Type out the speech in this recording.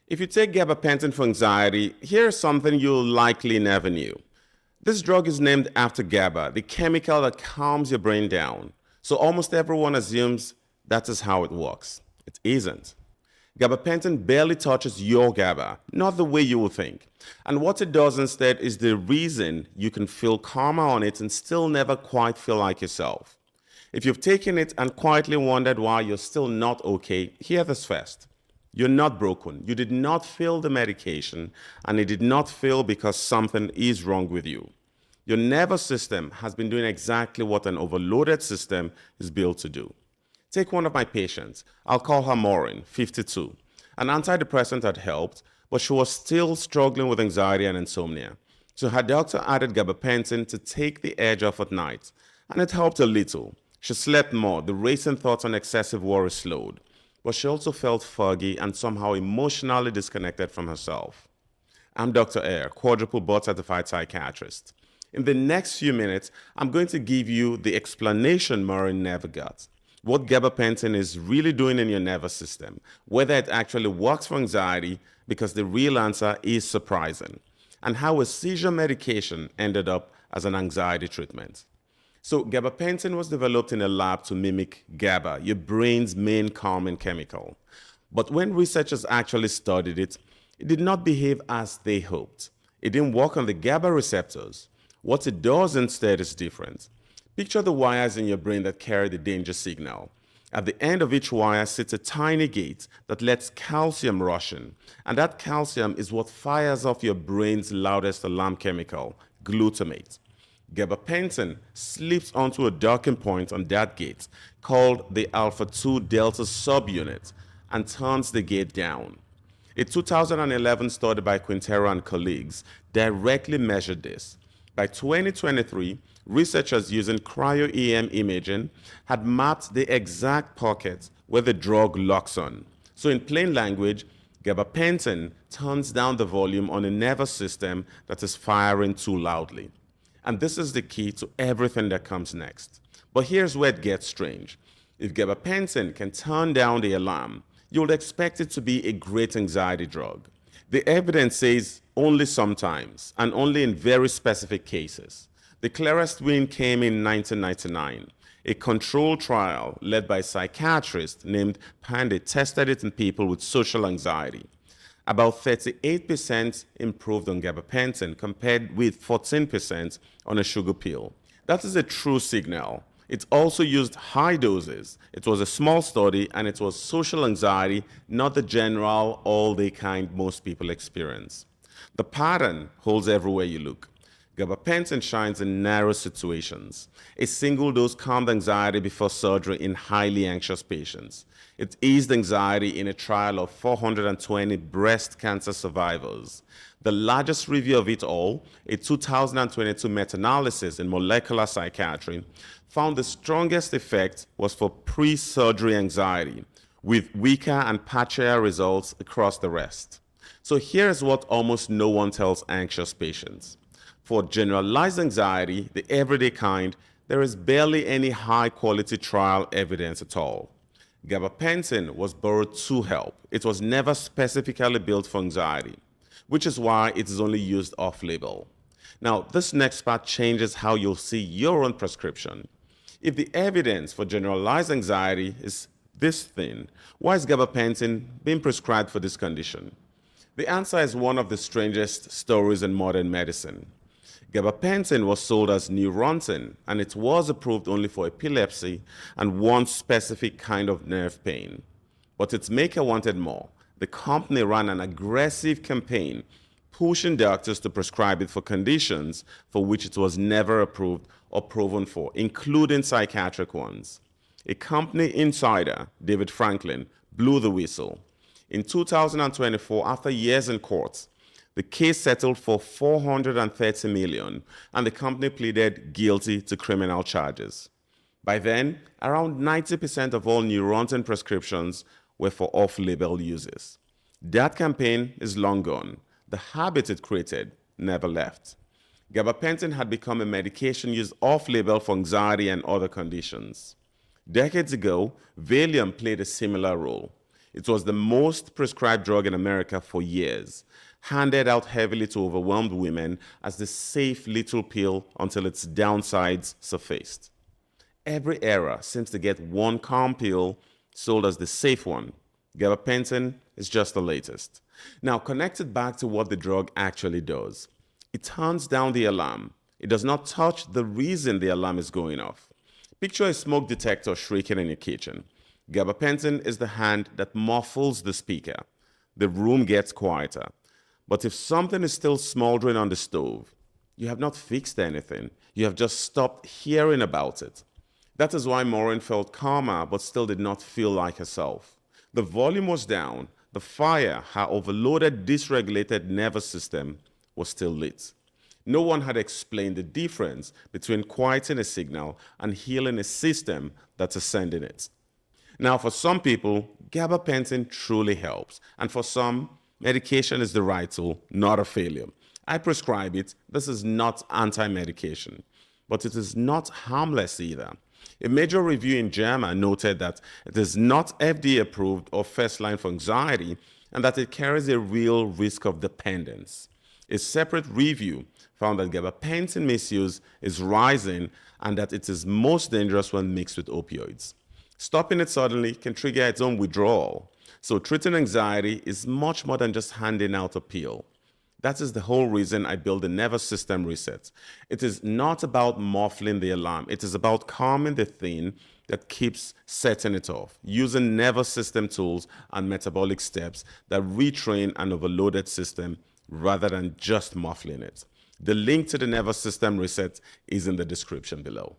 If you take gabapentin for anxiety, here's something you likely never knew. This drug is named after GABA, the chemical that calms your brain down. So almost everyone assumes that is how it works. It isn't. Gabapentin barely touches your GABA, not the way you would think. And what it does instead is the reason you can feel calmer on it and still never quite feel like yourself. If you've taken it and quietly wondered why you're still not okay, hear this first. You're not broken. You did not fail the medication, and it did not fail because something is wrong with you. Your nervous system has been doing exactly what an overloaded system is built to do. Take one of my patients. I'll call her Maureen, 52. An antidepressant had helped, but she was still struggling with anxiety and insomnia. So her doctor added gabapentin to take the edge off at night, and it helped a little. She slept more, the racing thoughts and excessive worry slowed, but she also felt foggy and somehow emotionally disconnected from herself. I'm Dr. Ayer, quadruple board-certified psychiatrist. In the next few minutes, I'm going to give you the explanation Maureen never got. What gabapentin is really doing in your nervous system, whether it actually works for anxiety, because the real answer is surprising, and how a seizure medication ended up as an anxiety treatment. So gabapentin was developed in a lab to mimic GABA, your brain's main calming chemical. But when researchers actually studied it, it did not behave as they hoped. It didn't work on the GABA receptors. What it does instead is different. Picture the wires in your brain that carry the danger signal. At the end of each wire sits a tiny gate that lets calcium rush in, and that calcium is what fires off your brain's loudest alarm chemical, glutamate. Gabapentin slips onto a docking point on that gate called the alpha-2 delta subunit and turns the gate down. A 2011 study by Quintero and colleagues directly measured this. By 2023, researchers using cryo-EM imaging had mapped the exact pocket where the drug locks on. So in plain language, gabapentin turns down the volume on a nervous system that is firing too loudly. And this is the key to everything that comes next. But here's where it gets strange. If gabapentin can turn down the alarm, you would expect it to be a great anxiety drug. The evidence says only sometimes, and only in very specific cases. The clearest win came in 1999. A controlled trial led by a psychiatrist named Pandit tested it in people with social anxiety. About 38% improved on gabapentin compared with 14% on a sugar pill. That is a true signal. It also used high doses. It was a small study and it was social anxiety, not the general all-day kind most people experience. The pattern holds everywhere you look. Gabapentin shines in narrow situations. A single dose calmed anxiety before surgery in highly anxious patients. It eased anxiety in a trial of 420 breast cancer survivors. The largest review of it all, a 2022 meta-analysis in molecular psychiatry, found the strongest effect was for pre-surgery anxiety, with weaker and patchier results across the rest. So here's what almost no one tells anxious patients. For generalized anxiety, the everyday kind, there is barely any high-quality trial evidence at all. Gabapentin was borrowed to help. It was never specifically built for anxiety, which is why it is only used off-label. Now, this next part changes how you'll see your own prescription. If the evidence for generalized anxiety is this thin, why is gabapentin being prescribed for this condition? The answer is one of the strangest stories in modern medicine. Gabapentin was sold as Neurontin, and it was approved only for epilepsy and one specific kind of nerve pain. But its maker wanted more. The company ran an aggressive campaign pushing doctors to prescribe it for conditions for which it was never approved or proven for, including psychiatric ones. A company insider, David Franklin, blew the whistle. In 2024, after years in court, the case settled for $430 million, and the company pleaded guilty to criminal charges. By then, around 90% of all Neurontin prescriptions were for off-label uses. That campaign is long gone. The habit it created never left. Gabapentin had become a medication used off-label for anxiety and other conditions. Decades ago, Valium played a similar role. It was the most prescribed drug in America for years, handed out heavily to overwhelmed women as the safe little pill until its downsides surfaced. Every era seems to get one calm pill sold as the safe one. Gabapentin is just the latest. Now, connected back to what the drug actually does, it turns down the alarm. It does not touch the reason the alarm is going off. Picture a smoke detector shrieking in your kitchen. Gabapentin is the hand that muffles the speaker. The room gets quieter. But if something is still smoldering on the stove, you have not fixed anything. You have just stopped hearing about it. That is why Maureen felt calmer but still did not feel like herself. The volume was down. The fire, her overloaded, dysregulated nervous system, was still lit. No one had explained the difference between quieting a signal and healing a system that's sending it. Now, for some people, gabapentin truly helps, and for some, medication is the right tool, not a failure. I prescribe it. This is not anti-medication, but it is not harmless either. A major review in JAMA noted that it is not FDA approved or first line for anxiety and that it carries a real risk of dependence. A separate review found that gabapentin misuse is rising and that it is most dangerous when mixed with opioids. Stopping it suddenly can trigger its own withdrawal. So treating anxiety is much more than just handing out a pill. That is the whole reason I built the nervous system reset. It is not about muffling the alarm. It is about calming the thing that keeps setting it off, using nervous system tools and metabolic steps that retrain an overloaded system rather than just muffling it. The link to the nervous system reset is in the description below.